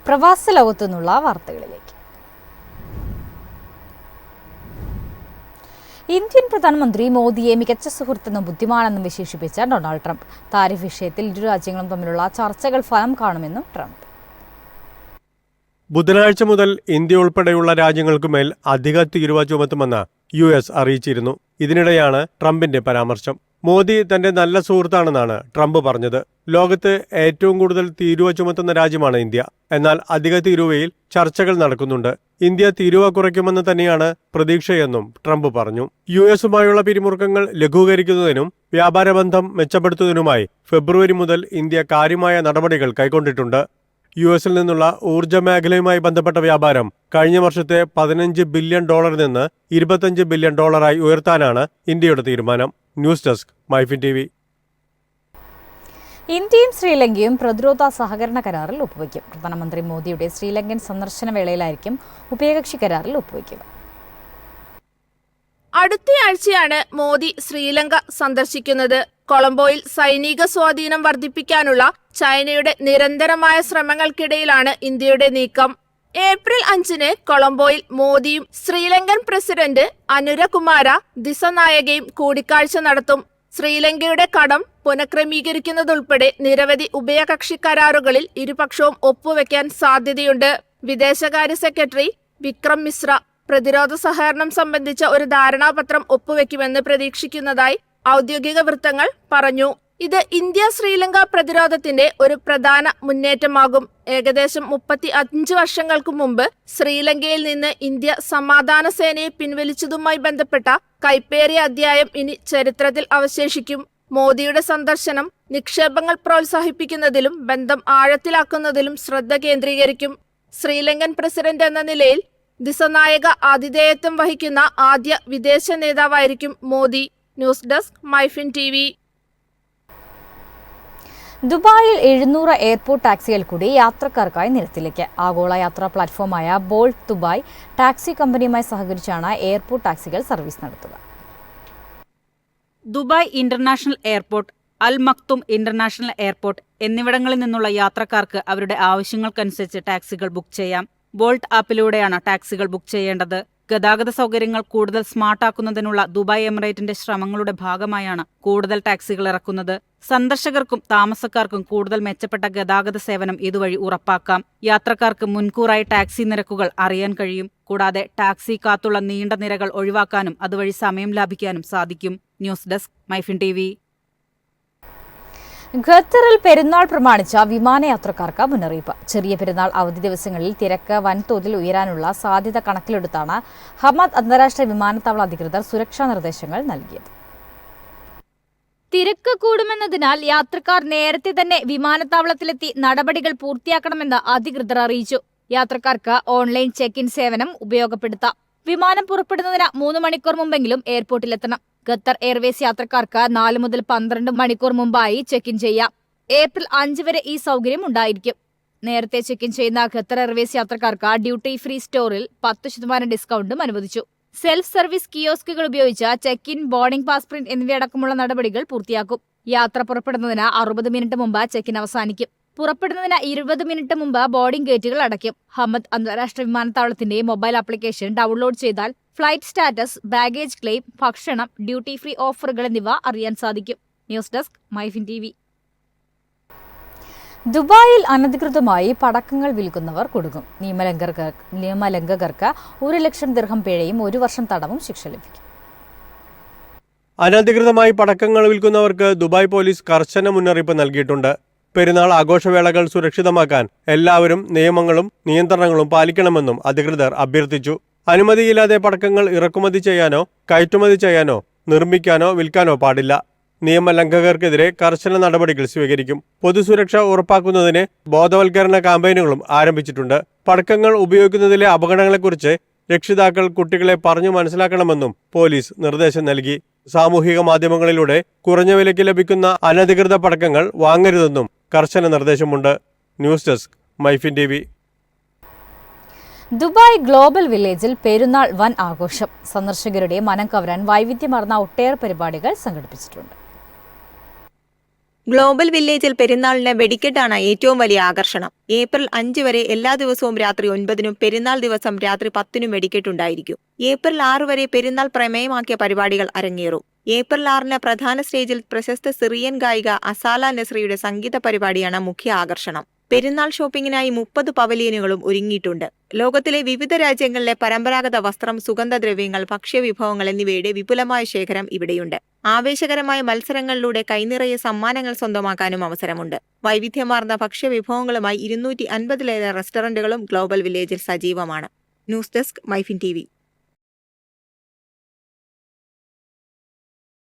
പ്രവാസ ലോകത്തു നിന്നുള്ള വാർത്തകളിലേക്ക്. ഇന്ത്യൻ പ്രധാനമന്ത്രി മോദിയെ മികച്ച സുഹൃത്തെന്നും ബുദ്ധിമാനെന്നും വിശേഷിപ്പിച്ച ഡൊണാൾഡ് ട്രംപ്. താരിഫ് വിഷയത്തിൽ ഇരു രാജ്യങ്ങളും തമ്മിലുള്ള ചർച്ചകൾ ഫലം കാണുമെന്നും ട്രംപ്. ബുധനാഴ്ച മുതൽ ഇന്ത്യ ഉൾപ്പെടെയുള്ള രാജ്യങ്ങൾക്കുമേൽ അധിക തീരുവ ചുമത്തുമെന്ന് US അറിയിച്ചിരുന്നു. ഇതിനിടെയാണ് ട്രംപിന്റെ പരാമർശം. മോദി തന്റെ നല്ല സുഹൃത്താണെന്നാണ് ട്രംപ് പറഞ്ഞത്. ലോകത്ത് ഏറ്റവും കൂടുതൽ തീരുവ ചുമത്തുന്ന രാജ്യമാണ് ഇന്ത്യ. എന്നാൽ അധിക തീരുവയിൽ ചർച്ചകൾ നടക്കുന്നുണ്ട്. ഇന്ത്യ തീരുവ കുറയ്ക്കുമെന്ന് തന്നെയാണ് പ്രതീക്ഷയെന്നും ട്രംപ് പറഞ്ഞു. US-ഉമായുള്ള പിരിമുറുക്കങ്ങൾ ലഘൂകരിക്കുന്നതിനും വ്യാപാര ബന്ധം മെച്ചപ്പെടുത്തുന്നതിനുമായി ഫെബ്രുവരി മുതൽ ഇന്ത്യ കാര്യമായ നടപടികൾ കൈക്കൊണ്ടിട്ടുണ്ട്. US-ൽ നിന്നുള്ള ഊർജ്ജ മേഖലയുമായി ബന്ധപ്പെട്ട വ്യാപാരം കഴിഞ്ഞ വർഷത്തെ $15 ബില്യൺ നിന്ന് $25 ബില്യൺ ഉയർത്താനാണ് ഇന്ത്യയുടെ തീരുമാനം. News desk MyFin TV. ഇന്ത്യയും ശ്രീലങ്കയും പ്രതിരോധ സഹകരണ കരാറിൽ ഒപ്പുവയ്ക്കും. പ്രധാനമന്ത്രി മോദിയുടെ ശ്രീലങ്കൻ സന്ദർശന വേളയിലായിരിക്കും ഉഭയകക്ഷി കരാറിൽ ഒപ്പുവയ്ക്കുക. അടുത്തയാഴ്ചയാണ് മോദി ശ്രീലങ്ക സന്ദർശിക്കുന്നത്. കൊളംബോയിൽ സൈനിക സ്വാധീനം വർദ്ധിപ്പിക്കാനുള്ള ചൈനയുടെ നിരന്തരമായ ശ്രമങ്ങൾക്കിടയിലാണ് ഇന്ത്യയുടെ നീക്കം. ഏപ്രിൽ 5-ന് കൊളംബോയിൽ മോദിയും ശ്രീലങ്കൻ പ്രസിഡന്റ് അനുരകുമാര ദിസനായകയും കൂടിക്കാഴ്ച നടത്തും. ശ്രീലങ്കയുടെ കടം പുനഃക്രമീകരിക്കുന്നതുൾപ്പെടെ നിരവധി ഉഭയകക്ഷി കരാറുകളിൽ ഇരുപക്ഷവും ഒപ്പുവെക്കാൻ സാധ്യതയുണ്ട്. വിദേശകാര്യ സെക്രട്ടറി വിക്രം മിശ്ര പ്രതിരോധ സഹകരണം സംബന്ധിച്ച ഒരു ധാരണാപത്രം ഒപ്പുവെക്കുമെന്ന് പ്രതീക്ഷിക്കുന്നതായി ഔദ്യോഗിക വൃത്തങ്ങൾ പറഞ്ഞു. ഇത് ഇന്ത്യ ശ്രീലങ്ക പ്രതിരോധത്തിന്റെ ഒരു പ്രധാന മുന്നേറ്റമാകും. ഏകദേശം 35 വർഷങ്ങൾക്ക് മുമ്പ് ശ്രീലങ്കയിൽ നിന്ന് ഇന്ത്യ സമാധാന സേനയെ പിൻവലിച്ചതുമായി ബന്ധപ്പെട്ട കൈപ്പേറിയ അധ്യായം ഇനി ചരിത്രത്തിൽ അവശേഷിക്കും. മോദിയുടെ സന്ദർശനം നിക്ഷേപങ്ങൾ പ്രോത്സാഹിപ്പിക്കുന്നതിലും ബന്ധം ആഴത്തിലാക്കുന്നതിലും ശ്രദ്ധ കേന്ദ്രീകരിക്കും. ശ്രീലങ്കൻ പ്രസിഡന്റ് എന്ന നിലയിൽ ദിസനായക ആതിഥേയത്വം വഹിക്കുന്ന ആദ്യ വിദേശ നേതാവായിരിക്കും Modi. News desk MyFin TV. ദുബായിൽ 700 എയർപോർട്ട് ടാക്സികൾ കൂടി യാത്രക്കാർക്കായി നിരത്തിലേക്ക്. ആഗോള യാത്രാ പ്ലാറ്റ്ഫോമായ ബോൾട്ട് ദുബായ് ടാക്സി കമ്പനിയുമായി സഹകരിച്ചാണ് എയർപോർട്ട് ടാക്സികൾ സർവീസ് നടത്തുക. ദുബായ് ഇന്റർനാഷണൽ എയർപോർട്ട്, അൽ മക്തും ഇന്റർനാഷണൽ എയർപോർട്ട് എന്നിവിടങ്ങളിൽ നിന്നുള്ള യാത്രക്കാർക്ക് അവരുടെ ആവശ്യങ്ങൾക്കനുസരിച്ച് ടാക്സികൾ ബുക്ക് ചെയ്യാം. ബോൾട്ട് ആപ്പിലൂടെയാണ് ടാക്സികൾ ബുക്ക് ചെയ്യേണ്ടത്. ഗതാഗത സൗകര്യങ്ങൾ കൂടുതൽ സ്മാർട്ടാക്കുന്നതിനുള്ള ദുബായ് എമിറേറ്റിന്റെ ശ്രമങ്ങളുടെ ഭാഗമായാണ് കൂടുതൽ ടാക്സികൾ ഇറക്കുന്നത്. സന്ദർശകർക്കും താമസക്കാർക്കും കൂടുതൽ മെച്ചപ്പെട്ട ഗതാഗത സേവനം ഇതുവഴി ഉറപ്പാക്കാം. യാത്രക്കാർക്ക് മുൻകൂറായി ടാക്സി നിരക്കുകൾ അറിയാൻ കഴിയും. കൂടാതെ ടാക്സി കാത്തുള്ള നീണ്ട നിരകൾ ഒഴിവാക്കാനും അതുവഴി സമയം ലാഭിക്കാനും സാധിക്കും. News desk MyFin TV. ഖത്തറിൽ പെരുന്നാൾ പ്രമാണിച്ച വിമാനയാത്രക്കാർക്ക് മുന്നറിയിപ്പ്. ചെറിയ പെരുന്നാൾ അവധി ദിവസങ്ങളിൽ തിരക്ക് വൻതോതിൽ ഉയരാനുള്ള സാധ്യത കണക്കിലെടുത്താണ് ഹമദ് അന്താരാഷ്ട്ര വിമാനത്താവള അധികൃതർ സുരക്ഷാ നിർദ്ദേശങ്ങൾ നൽകിയത്. തിരക്ക് കൂടുമെന്നതിനാൽ യാത്രക്കാർ നേരത്തെ തന്നെ വിമാനത്താവളത്തിലെത്തി നടപടികൾ പൂർത്തിയാക്കണമെന്ന് അധികൃതർ അറിയിച്ചു. യാത്രക്കാർക്ക് ഓൺലൈൻ ചെക്ക് ഇൻ സേവനം ഉപയോഗപ്പെടുത്താം. വിമാനം പുറപ്പെടുന്നതിന് 3 മണിക്കൂർ മുമ്പെങ്കിലും എയർപോർട്ടിലെത്തണം. ഖത്തർ എയർവേസ് യാത്രക്കാർക്ക് 4 മുതൽ 12 മണിക്കൂർ മുമ്പായി ചെക്ക് ഇൻ ചെയ്യാം. ഏപ്രിൽ 5 വരെ ഈ സൗകര്യം ഉണ്ടായിരിക്കും. നേരത്തെ ചെക്ക് ഇൻ ചെയ്യുന്ന ഖത്തർ എയർവേസ് യാത്രക്കാർക്ക് ഡ്യൂട്ടി ഫ്രീ സ്റ്റോറിൽ 10% ഡിസ്കൗണ്ടും അനുവദിച്ചു. സെൽഫ് സർവീസ് കിയോസ്കുകൾ ഉപയോഗിച്ച് check in, boarding pass print എന്നിവയടക്കമുള്ള നടപടികൾ പൂർത്തിയാക്കും. യാത്ര പുറപ്പെടുന്നതിന് 60 മിനിറ്റ് മുമ്പ് ചെക്ക് ഇൻ അവസാനിക്കും. പുറപ്പെടുന്നതിന് 20 മിനിറ്റ് മുമ്പ് ബോർഡിംഗ് ഗേറ്റുകൾ അടയ്ക്കും. ഹമദ് അന്താരാഷ്ട്ര വിമാനത്താവളത്തിന്റെ മൊബൈൽ ആപ്ലിക്കേഷൻ ഡൗൺലോഡ് ചെയ്താൽ ഫ്ലൈറ്റ് സ്റ്റാറ്റസ്, ബാഗേജ് ക്ലെയിം, ഭക്ഷണം, ഡ്യൂട്ടി ഫ്രീ ഓഫറുകൾ എന്നിവ അറിയാൻ സാധിക്കും. News desk MyFin TV. ദുബായിൽ അനധികൃതമായി പടക്കങ്ങൾ വിൽക്കുന്നവർ കുടുങ്ങും. നിയമലംഘകർക്ക് 1 ലക്ഷം ദിർഹം പിഴയും 1 വർഷം തടവും ശിക്ഷ ലഭിക്കും. അനധികൃതമായി പടക്കങ്ങൾ വിൽക്കുന്നവർക്ക് ദുബായ് പോലീസ് കർശന മുന്നറിയിപ്പ് നൽകിയിട്ടുണ്ട്. പെരുന്നാൾ ആഘോഷവേളകൾ സുരക്ഷിതമാക്കാൻ എല്ലാവരും നിയമങ്ങളും നിയന്ത്രണങ്ങളും പാലിക്കണമെന്നും അധികൃതർ അഭ്യർത്ഥിച്ചു. അനുമതിയില്ലാതെ പടക്കങ്ങൾ ഇറക്കുമതി ചെയ്യാനോ കയറ്റുമതി ചെയ്യാനോ നിർമ്മിക്കാനോ വിൽക്കാനോ പാടില്ല. നിയമലംഘകർക്കെതിരെ കർശന നടപടികൾ സ്വീകരിക്കും. പൊതുസുരക്ഷ ഉറപ്പാക്കുന്നതിന് ബോധവൽക്കരണ ക്യാമ്പയിനുകളും ആരംഭിച്ചിട്ടുണ്ട്. പടക്കങ്ങൾ ഉപയോഗിക്കുന്നതിലെ അപകടങ്ങളെക്കുറിച്ച് രക്ഷിതാക്കൾ കുട്ടികളെ പറഞ്ഞു മനസ്സിലാക്കണമെന്നും പോലീസ് നിർദ്ദേശം നൽകി. സാമൂഹിക മാധ്യമങ്ങളിലൂടെ കുറഞ്ഞ വിലയ്ക്ക് ലഭിക്കുന്ന അനധികൃത പടക്കങ്ങൾ വാങ്ങരുതെന്നും കർശന നിർദ്ദേശമുണ്ട്. News desk MyFin TV. Dubai global വില്ലേജിൽ പെരുന്നാൾ വൻ ആഘോഷം. സന്ദർശകരുടെ മനം കവരാൻ വൈവിധ്യമാർന്ന ഒട്ടേറെ പരിപാടികൾ സംഘടിപ്പിച്ചിട്ടുണ്ട്. ഗ്ലോബൽ വില്ലേജിൽ പെരുന്നാളിന് വെടിക്കെട്ടാണ് ഏറ്റവും വലിയ ആകർഷണം. ഏപ്രിൽ 5 വരെ എല്ലാ ദിവസവും രാത്രി 9-നും പെരുന്നാൾ ദിവസം രാത്രി 10-നും വെടിക്കെട്ടുണ്ടായിരിക്കും. ഏപ്രിൽ 6 വരെ പെരുന്നാൾ പ്രമേയമാക്കിയ പരിപാടികൾ അരങ്ങേറും. ഏപ്രിൽ 6-ന് പ്രധാന സ്റ്റേജിൽ പ്രശസ്ത സിറിയൻ ഗായിക അസാല നസ്രിയുടെ സംഗീത പരിപാടിയാണ് മുഖ്യ ആകർഷണം. പെരുന്നാൾ ഷോപ്പിംഗിനായി 30 പവലിയനുകളും ഒരുങ്ങിയിട്ടുണ്ട്. ലോകത്തിലെ വിവിധ രാജ്യങ്ങളിലെ പരമ്പരാഗത വസ്ത്രം, സുഗന്ധദ്രവ്യങ്ങൾ, ഭക്ഷ്യവിഭവങ്ങൾ എന്നിവയുടെ വിപുലമായ ശേഖരം ഇവിടെയുണ്ട്. ആവേശകരമായ മത്സരങ്ങളിലൂടെ കൈനിറയെ സമ്മാനങ്ങൾ സ്വന്തമാക്കാനും അവസരമുണ്ട്. വൈവിധ്യമാർന്ന ഭക്ഷ്യവിഭവങ്ങളുമായി 250-ലേറെ റെസ്റ്റോറന്റുകളും ഗ്ലോബൽ വില്ലേജിൽ സജീവമാണ്. News desk, MyFin TV.